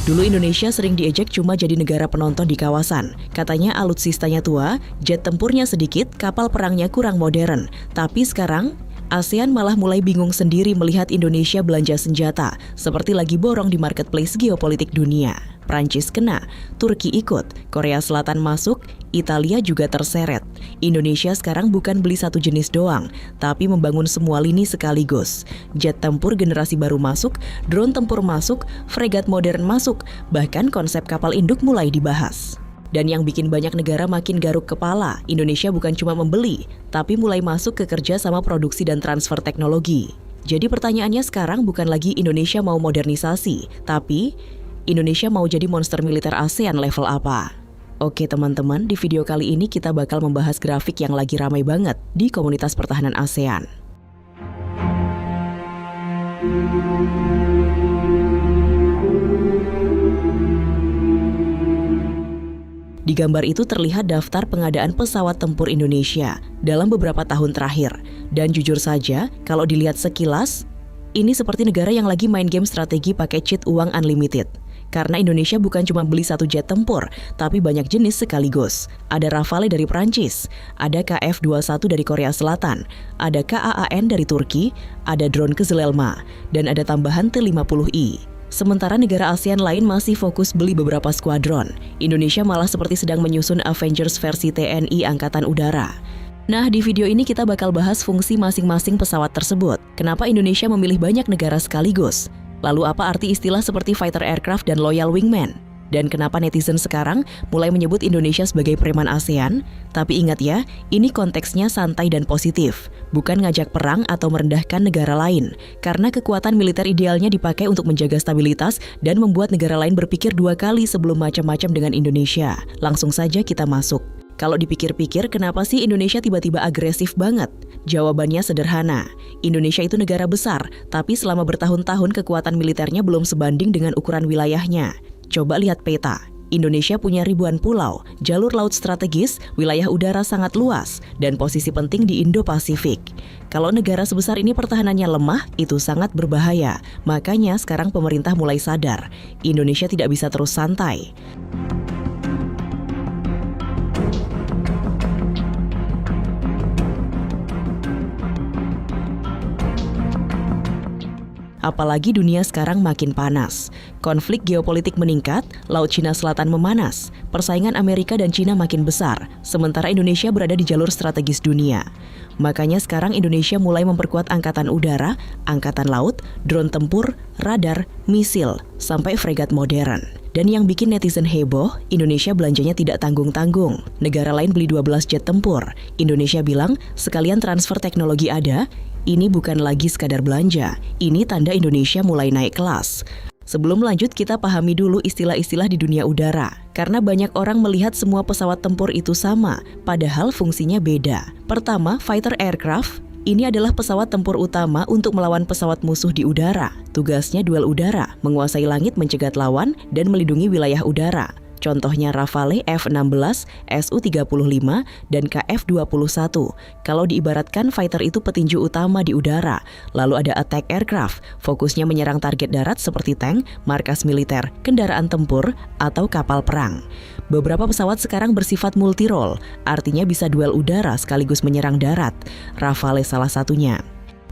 Dulu Indonesia sering diejek cuma jadi negara penonton di kawasan. Katanya alutsistanya tua, jet tempurnya sedikit, kapal perangnya kurang modern. Tapi sekarang, ASEAN malah mulai bingung sendiri melihat Indonesia belanja senjata, seperti lagi borong di marketplace geopolitik dunia. Prancis kena, Turki ikut, Korea Selatan masuk, Italia juga terseret. Indonesia sekarang bukan beli satu jenis doang, tapi membangun semua lini sekaligus. Jet tempur generasi baru masuk, drone tempur masuk, fregat modern masuk, bahkan konsep kapal induk mulai dibahas. Dan yang bikin banyak negara makin garuk kepala, Indonesia bukan cuma membeli, tapi mulai masuk ke kerja sama produksi dan transfer teknologi. Jadi pertanyaannya sekarang bukan lagi Indonesia mau modernisasi, tapi Indonesia mau jadi monster militer ASEAN level apa? Oke teman-teman, di video kali ini kita bakal membahas grafik yang lagi ramai banget di komunitas pertahanan ASEAN. Di gambar itu terlihat daftar pengadaan pesawat tempur Indonesia dalam beberapa tahun terakhir. Dan jujur saja, kalau dilihat sekilas, ini seperti negara yang lagi main game strategi pakai cheat uang unlimited. Karena Indonesia bukan cuma beli satu jet tempur, tapi banyak jenis sekaligus. Ada Rafale dari Prancis, ada KF-21 dari Korea Selatan, ada KAAN dari Turki, ada drone Kızılelma, dan ada tambahan T-50I. Sementara negara ASEAN lain masih fokus beli beberapa skuadron. Indonesia malah seperti sedang menyusun Avengers versi TNI Angkatan Udara. Nah, di video ini kita bakal bahas fungsi masing-masing pesawat tersebut. Kenapa Indonesia memilih banyak negara sekaligus? Lalu apa arti istilah seperti fighter aircraft dan loyal wingman? Dan kenapa netizen sekarang mulai menyebut Indonesia sebagai preman ASEAN? Tapi ingat ya, ini konteksnya santai dan positif, bukan ngajak perang atau merendahkan negara lain. Karena kekuatan militer idealnya dipakai untuk menjaga stabilitas dan membuat negara lain berpikir dua kali sebelum macam-macam dengan Indonesia. Langsung saja kita masuk. Kalau dipikir-pikir, kenapa sih Indonesia tiba-tiba agresif banget? Jawabannya sederhana. Indonesia itu negara besar, tapi selama bertahun-tahun kekuatan militernya belum sebanding dengan ukuran wilayahnya. Coba lihat peta. Indonesia punya ribuan pulau, jalur laut strategis, wilayah udara sangat luas, dan posisi penting di Indo-Pasifik. Kalau negara sebesar ini pertahanannya lemah, itu sangat berbahaya. Makanya sekarang pemerintah mulai sadar, Indonesia tidak bisa terus santai. Apalagi dunia sekarang makin panas. Konflik geopolitik meningkat, Laut Cina Selatan memanas, persaingan Amerika dan Cina makin besar, sementara Indonesia berada di jalur strategis dunia. Makanya sekarang Indonesia mulai memperkuat angkatan udara, angkatan laut, drone tempur, radar, misil, sampai fregat modern. Dan yang bikin netizen heboh, Indonesia belanjanya tidak tanggung-tanggung. Negara lain beli 12 jet tempur. Indonesia bilang, sekalian transfer teknologi ada. Ini bukan lagi sekadar belanja, ini tanda Indonesia mulai naik kelas. Sebelum lanjut, kita pahami dulu istilah-istilah di dunia udara. Karena banyak orang melihat semua pesawat tempur itu sama, padahal fungsinya beda. Pertama, fighter aircraft. Ini adalah pesawat tempur utama untuk melawan pesawat musuh di udara. Tugasnya duel udara, menguasai langit mencegat lawan, dan melindungi wilayah udara. Contohnya Rafale F-16, Su-35, dan KF-21. Kalau diibaratkan fighter itu petinju utama di udara. Lalu ada attack aircraft, fokusnya menyerang target darat seperti tank, markas militer, kendaraan tempur, atau kapal perang. Beberapa pesawat sekarang bersifat multi-role, artinya bisa duel udara sekaligus menyerang darat. Rafale salah satunya.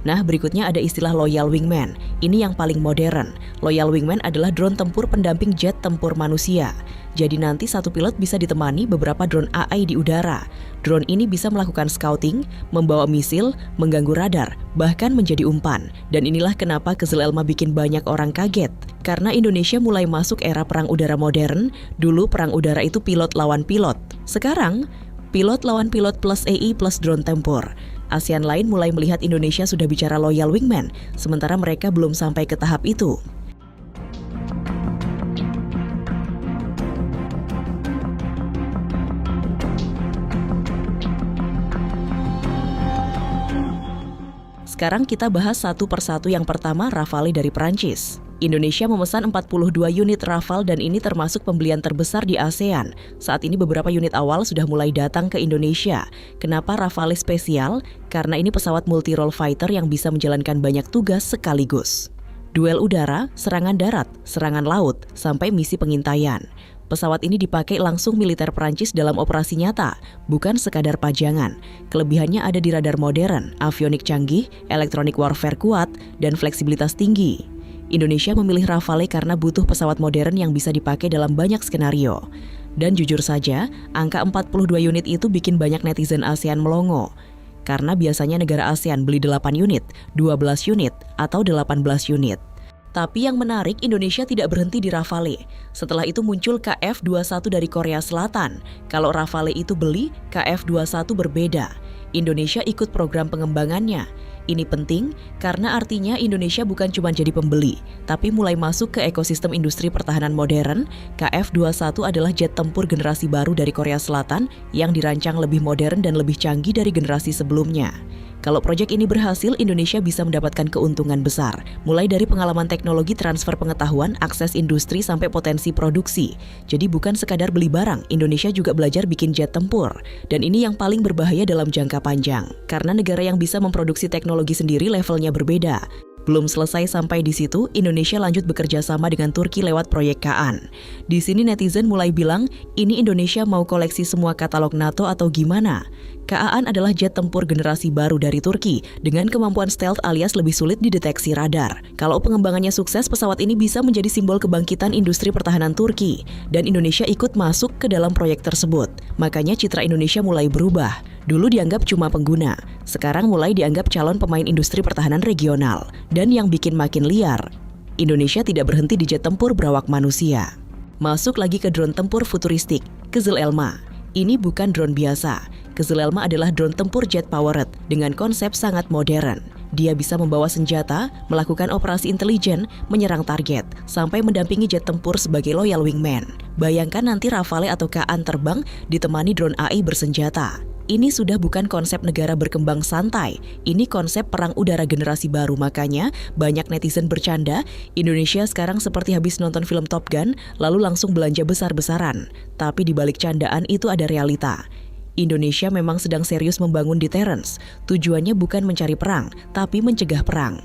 Nah, berikutnya ada istilah loyal wingman. Ini yang paling modern. Loyal wingman adalah drone tempur pendamping jet tempur manusia. Jadi nanti satu pilot bisa ditemani beberapa drone AI di udara. Drone ini bisa melakukan scouting, membawa misil, mengganggu radar, bahkan menjadi umpan. Dan inilah kenapa Kızılelma bikin banyak orang kaget. Karena Indonesia mulai masuk era perang udara modern. Dulu perang udara itu pilot lawan pilot. Sekarang, pilot lawan pilot plus AI plus drone tempur. ASEAN lain mulai melihat Indonesia sudah bicara loyal wingman, sementara mereka belum sampai ke tahap itu. Sekarang kita bahas satu persatu. Yang pertama, Rafale dari Prancis. Indonesia memesan 42 unit Rafale dan ini termasuk pembelian terbesar di ASEAN. Saat ini beberapa unit awal sudah mulai datang ke Indonesia. Kenapa Rafale spesial? Karena ini pesawat multi-role fighter yang bisa menjalankan banyak tugas sekaligus. duel udara, serangan darat, serangan laut, sampai misi pengintaian. Pesawat ini dipakai langsung militer Prancis dalam operasi nyata, bukan sekadar pajangan. Kelebihannya ada di radar modern, avionik canggih, elektronik warfare kuat, dan fleksibilitas tinggi. Indonesia memilih Rafale karena butuh pesawat modern yang bisa dipakai dalam banyak skenario. Dan jujur saja, angka 42 unit itu bikin banyak netizen ASEAN melongo. Karena biasanya negara ASEAN beli 8 unit, 12 unit, atau 18 unit. Tapi yang menarik, Indonesia tidak berhenti di Rafale. Setelah itu muncul KF-21 dari Korea Selatan. Kalau Rafale itu beli, KF-21 berbeda. Indonesia ikut program pengembangannya. Ini penting karena artinya Indonesia bukan cuma jadi pembeli, tapi mulai masuk ke ekosistem industri pertahanan modern. KF-21 adalah jet tempur generasi baru dari Korea Selatan yang dirancang lebih modern dan lebih canggih dari generasi sebelumnya. Kalau proyek ini berhasil, Indonesia bisa mendapatkan keuntungan besar, mulai dari pengalaman teknologi, transfer pengetahuan, akses industri, sampai potensi produksi. Jadi bukan sekadar beli barang, Indonesia juga belajar bikin jet tempur. Dan ini yang paling berbahaya dalam jangka panjang, karena negara yang bisa memproduksi teknologi sendiri levelnya berbeda. Belum selesai sampai di situ, Indonesia lanjut bekerja sama dengan Turki lewat proyek Kaan. Di sini netizen mulai bilang, ini Indonesia mau koleksi semua katalog NATO atau gimana? Kaan adalah jet tempur generasi baru dari Turki dengan kemampuan stealth alias lebih sulit dideteksi radar. Kalau pengembangannya sukses, pesawat ini bisa menjadi simbol kebangkitan industri pertahanan Turki. Dan Indonesia ikut masuk ke dalam proyek tersebut. Makanya citra Indonesia mulai berubah. Dulu dianggap cuma pengguna, sekarang mulai dianggap calon pemain industri pertahanan regional. Dan yang bikin makin liar, Indonesia tidak berhenti di jet tempur berawak manusia. Masuk lagi ke drone tempur futuristik, Kızıl Elma. Ini bukan drone biasa. Kızıl Elma adalah drone tempur jet-powered dengan konsep sangat modern. Dia bisa membawa senjata, melakukan operasi intelijen, menyerang target, sampai mendampingi jet tempur sebagai loyal wingman. Bayangkan nanti Rafale atau Kaan terbang ditemani drone AI bersenjata. Ini sudah bukan konsep negara berkembang santai, ini konsep perang udara generasi baru. Makanya banyak netizen bercanda, Indonesia sekarang seperti habis nonton film Top Gun, lalu langsung belanja besar-besaran. Tapi di balik candaan itu ada realita. Indonesia memang sedang serius membangun deterrence, tujuannya bukan mencari perang, tapi mencegah perang.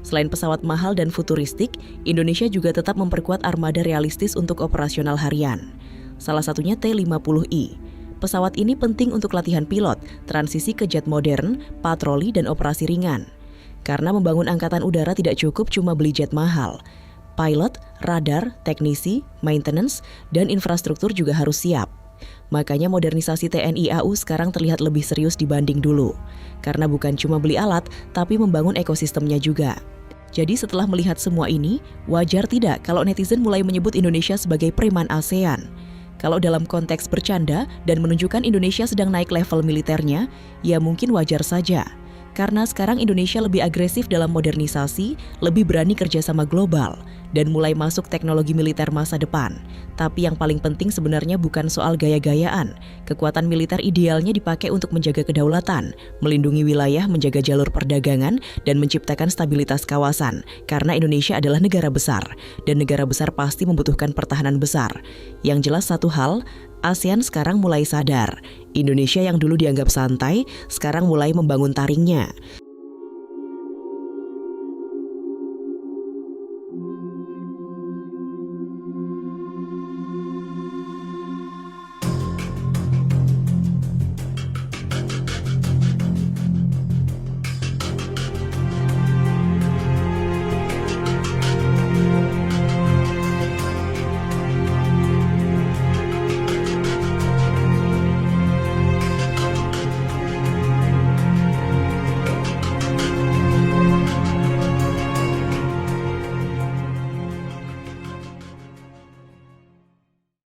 Selain pesawat mahal dan futuristik, Indonesia juga tetap memperkuat armada realistis untuk operasional harian. Salah satunya T-50I. Pesawat ini penting untuk latihan pilot, transisi ke jet modern, patroli, dan operasi ringan. Karena membangun angkatan udara tidak cukup cuma beli jet mahal. Pilot, radar, teknisi, maintenance, dan infrastruktur juga harus siap. Makanya modernisasi TNI AU sekarang terlihat lebih serius dibanding dulu. Karena bukan cuma beli alat, tapi membangun ekosistemnya juga. Jadi setelah melihat semua ini, wajar tidak kalau netizen mulai menyebut Indonesia sebagai preman ASEAN. Kalau dalam konteks bercanda dan menunjukkan Indonesia sedang naik level militernya, ya mungkin wajar saja. Karena sekarang Indonesia lebih agresif dalam modernisasi, lebih berani kerjasama global, dan mulai masuk teknologi militer masa depan. Tapi yang paling penting sebenarnya bukan soal gaya-gayaan. Kekuatan militer idealnya dipakai untuk menjaga kedaulatan, melindungi wilayah, menjaga jalur perdagangan, dan menciptakan stabilitas kawasan. Karena Indonesia adalah negara besar, dan negara besar pasti membutuhkan pertahanan besar. Yang jelas satu hal, ASEAN sekarang mulai sadar. Indonesia yang dulu dianggap santai, sekarang mulai membangun taringnya.